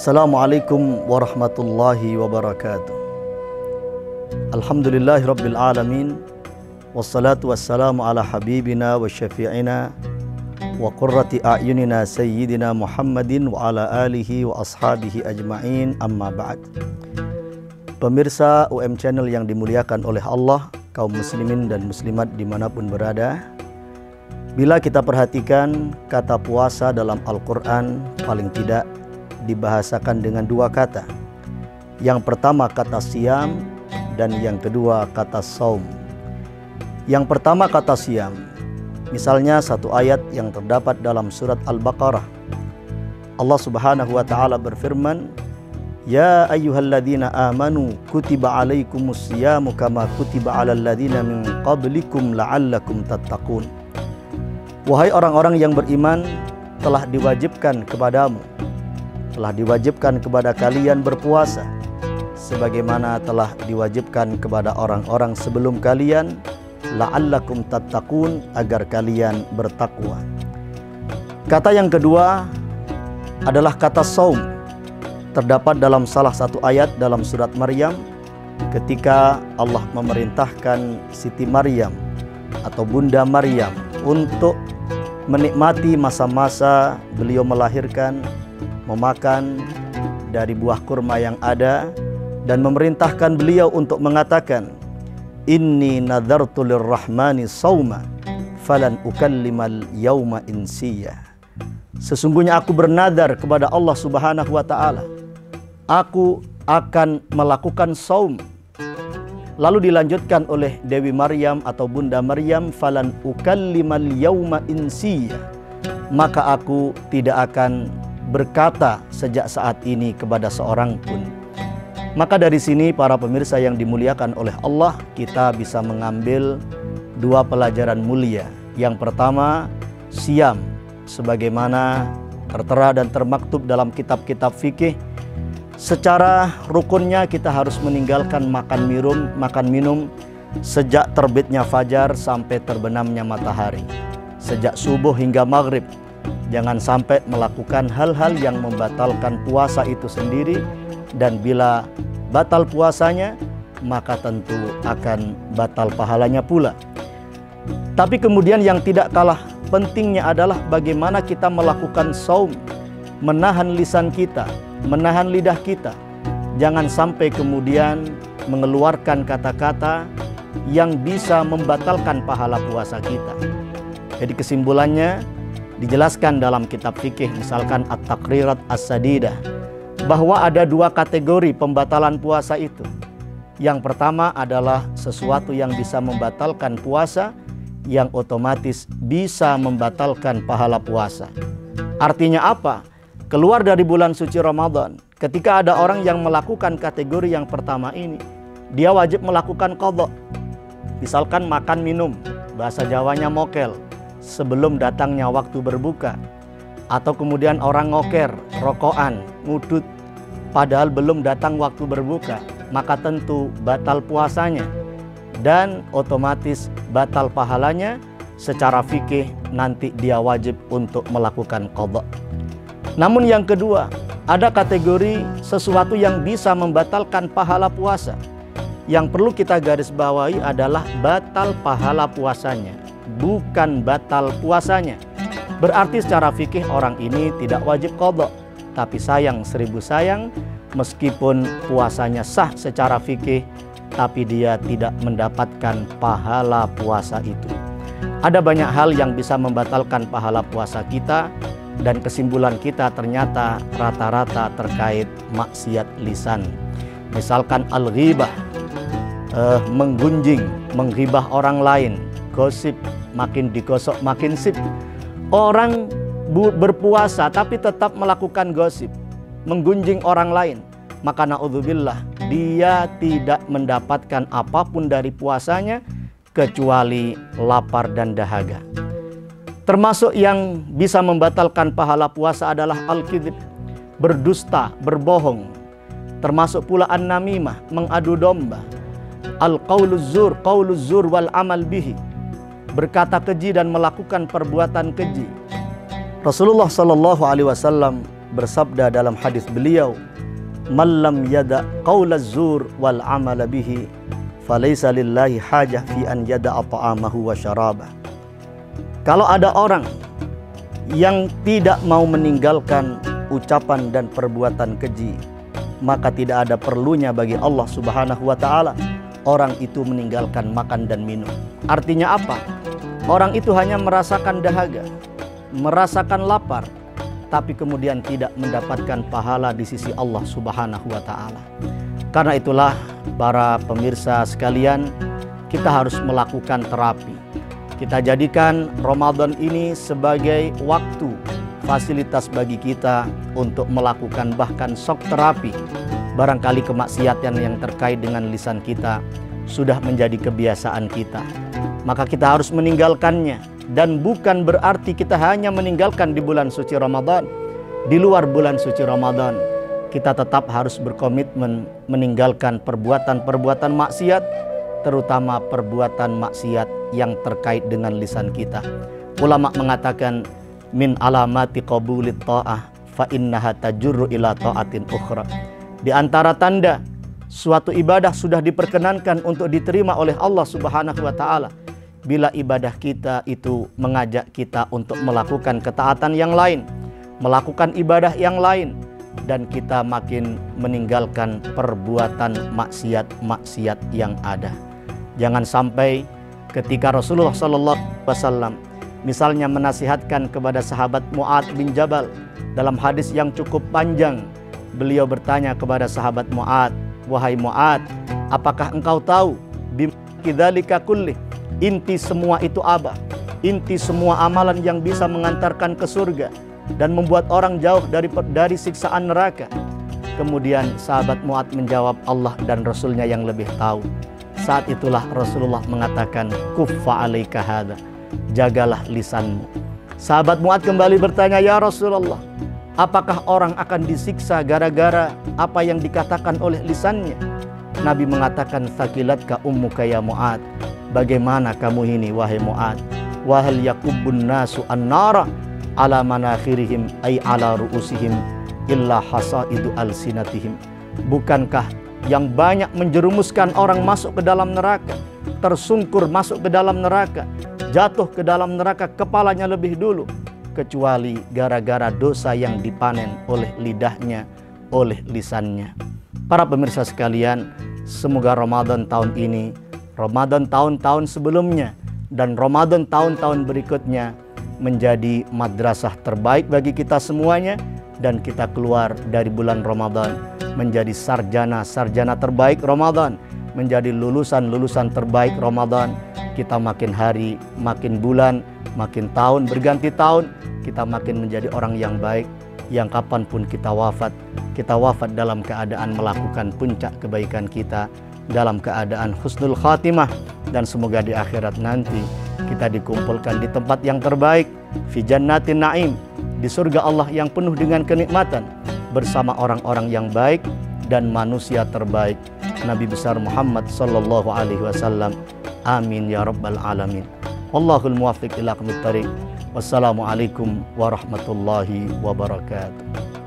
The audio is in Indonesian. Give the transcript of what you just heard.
Assalamualaikum warahmatullahi wabarakatuh. Alhamdulillahi rabbil alamin. Wassalatu wassalamu ala habibina wa syafi'ina wa qurrati a'yunina sayyidina Muhammadin wa ala alihi wa ashabihi ajma'in, amma ba'd. Pemirsa UM Channel yang dimuliakan oleh Allah, kaum muslimin dan muslimat dimanapun berada, bila kita perhatikan kata puasa dalam Al-Quran paling tidak dibahasakan dengan dua kata. Yang pertama kata siyam dan yang kedua kata saum. Yang pertama kata siyam, misalnya satu ayat yang terdapat dalam surat Al-Baqarah. Allah Subhanahu wa taala berfirman, "Ya ayyuhalladzina amanu kutiba alaikumus siyamu kama kutiba alal ladzina min qablikum la'allakum tattaqun." Wahai orang-orang yang beriman, telah diwajibkan kepadamu, telah diwajibkan kepada kalian berpuasa sebagaimana telah diwajibkan kepada orang-orang sebelum kalian, la'allakum tattaqun, agar kalian bertakwa. Kata yang kedua adalah kata saum. Terdapat dalam salah satu ayat dalam surat Maryam ketika Allah memerintahkan Siti Maryam atau Bunda Maryam untuk menikmati masa-masa beliau melahirkan, memakan dari buah kurma yang ada, dan memerintahkan beliau untuk mengatakan, "Inni nadartu lirrahmani sauma falan ukallimal yauma insiya." Sesungguhnya aku bernadar kepada Allah Subhanahu wa taala, aku akan melakukan saum. Lalu dilanjutkan oleh Dewi Maryam atau Bunda Maryam, "Falan ukallimal yauma insiya." Maka aku tidak akan berkata sejak saat ini kepada seorang pun. Maka dari sini para pemirsa yang dimuliakan oleh Allah, kita bisa mengambil dua pelajaran mulia. Yang pertama, siyam, sebagaimana tertera dan termaktub dalam kitab-kitab fikih, secara rukunnya kita harus meninggalkan makan minum sejak terbitnya fajar sampai terbenamnya matahari, sejak subuh hingga maghrib. Jangan sampai melakukan hal-hal yang membatalkan puasa itu sendiri, dan bila batal puasanya maka tentu akan batal pahalanya pula. Tapi kemudian yang tidak kalah pentingnya adalah bagaimana kita melakukan saum, menahan lisan kita, menahan lidah kita. Jangan sampai kemudian mengeluarkan kata-kata yang bisa membatalkan pahala puasa kita. Jadi kesimpulannya dijelaskan dalam kitab fikih, misalkan At-Taqrirat As-Sadidah, bahwa ada dua kategori pembatalan puasa itu. Yang pertama adalah sesuatu yang bisa membatalkan puasa, yang otomatis bisa membatalkan pahala puasa. Artinya apa? Keluar dari bulan suci Ramadan, ketika ada orang yang melakukan kategori yang pertama ini, dia wajib melakukan qadha. Misalkan makan minum, bahasa Jawanya mokel, sebelum datangnya waktu berbuka. Atau kemudian orang ngoker, rokokan, ngudut, padahal belum datang waktu berbuka, maka tentu batal puasanya dan otomatis batal pahalanya. Secara fikih nanti dia wajib untuk melakukan qadha. Namun yang kedua, ada kategori sesuatu yang bisa membatalkan pahala puasa. Yang perlu kita garis bawahi adalah batal pahala puasanya, bukan batal puasanya. Berarti secara fikih orang ini tidak wajib qadha. Tapi sayang seribu sayang, meskipun puasanya sah secara fikih, tapi dia tidak mendapatkan pahala puasa itu. Ada banyak hal yang bisa membatalkan pahala puasa kita, dan kesimpulan kita ternyata rata-rata terkait maksiat lisan. Misalkan al-ghibah, menggunjing, menghibah orang lain, gosip, makin digosok makin sip. Orang berpuasa tapi tetap melakukan gosip, menggunjing orang lain, maka na'udzubillah, dia tidak mendapatkan apapun dari puasanya kecuali lapar dan dahaga. Termasuk yang bisa membatalkan pahala puasa adalah al-kidhib, berdusta, berbohong. Termasuk pula an-namimah, mengadu domba. Al-qauluz zur wal amal bihi, berkata keji dan melakukan perbuatan keji. Rasulullah Shallallahu Alaihi Wasallam bersabda dalam hadis beliau, "Man lam yada qaulaz zur wal amala bihi, falaysa lillahi hajah fi an yada'a ta'amahu wa syarabah." Kalau ada orang yang tidak mau meninggalkan ucapan dan perbuatan keji, maka tidak ada perlunya bagi Allah Subhanahu wa taala orang itu meninggalkan makan dan minum. Artinya apa? Orang itu hanya merasakan dahaga, merasakan lapar, tapi kemudian tidak mendapatkan pahala di sisi Allah Subhanahu wa taala. Karena itulah para pemirsa sekalian, kita harus melakukan terapi. Kita jadikan Ramadan ini sebagai waktu, fasilitas bagi kita untuk melakukan bahkan shock terapi. Barangkali kemaksiatan yang terkait dengan lisan kita sudah menjadi kebiasaan kita, maka kita harus meninggalkannya. Dan bukan berarti kita hanya meninggalkan di bulan suci Ramadan. Di luar bulan suci Ramadan, kita tetap harus berkomitmen meninggalkan perbuatan-perbuatan maksiat, terutama perbuatan maksiat yang terkait dengan lisan kita. Ulama mengatakan, min alamati qabulit ta'ah fa innaha tajurru ila ta'atin ukhra. Di antara tanda suatu ibadah sudah diperkenankan untuk diterima oleh Allah Subhanahu wa taala, bila ibadah kita itu mengajak kita untuk melakukan ketaatan yang lain, melakukan ibadah yang lain, dan kita makin meninggalkan perbuatan maksiat-maksiat yang ada. Jangan sampai ketika Rasulullah SAW misalnya menasihatkan kepada sahabat Mu'ad bin Jabal dalam hadis yang cukup panjang, beliau bertanya kepada sahabat Mu'ad, "Wahai Mu'ad, apakah engkau tahu bidzalika kulli, inti semua itu apa? Inti semua amalan yang bisa mengantarkan ke surga dan membuat orang jauh dari siksaan neraka?" Kemudian sahabat Mu'ad menjawab, "Allah dan Rasulnya yang lebih tahu." Saat itulah Rasulullah mengatakan, "Kuffa alaika hadza." Jagalah lisanmu. Sahabat Mu'ad kembali bertanya, "Ya Rasulullah, apakah orang akan disiksa gara-gara apa yang dikatakan oleh lisannya?" Nabi mengatakan, "Thaqilatka ummuka ya Mu'ad." Bagaimana kamu ini wahai Mu'ad? "Wahal yakubbun nasu an-nara ala manakhirihim ay ala ru'usihim illa hasaidu alsinatihim." Bukankah yang banyak menjerumuskan orang masuk ke dalam neraka, tersungkur masuk ke dalam neraka, jatuh ke dalam neraka kepalanya lebih dulu, kecuali gara-gara dosa yang dipanen oleh lidahnya, oleh lisannya. Para pemirsa sekalian, semoga Ramadan tahun ini, Ramadan tahun-tahun sebelumnya, dan Ramadan tahun-tahun berikutnya menjadi madrasah terbaik bagi kita semuanya, dan kita keluar dari bulan Ramadan menjadi sarjana-sarjana terbaik Ramadan, menjadi lulusan-lulusan terbaik Ramadan. Kita makin hari, makin bulan, makin tahun berganti tahun, kita makin menjadi orang yang baik, yang kapanpun kita wafat dalam keadaan melakukan puncak kebaikan kita, dalam keadaan husnul khatimah. Dan semoga di akhirat nanti kita dikumpulkan di tempat yang terbaik, fi jannatin na'im, di surga Allah yang penuh dengan kenikmatan, bersama orang-orang yang baik dan manusia terbaik, Nabi besar Muhammad sallallahu alaihi wasallam. Amin ya rabbal alamin. Wallahul muwaffiq ila aqwamit thariq. Wassalamualaikum warahmatullahi wabarakatuh.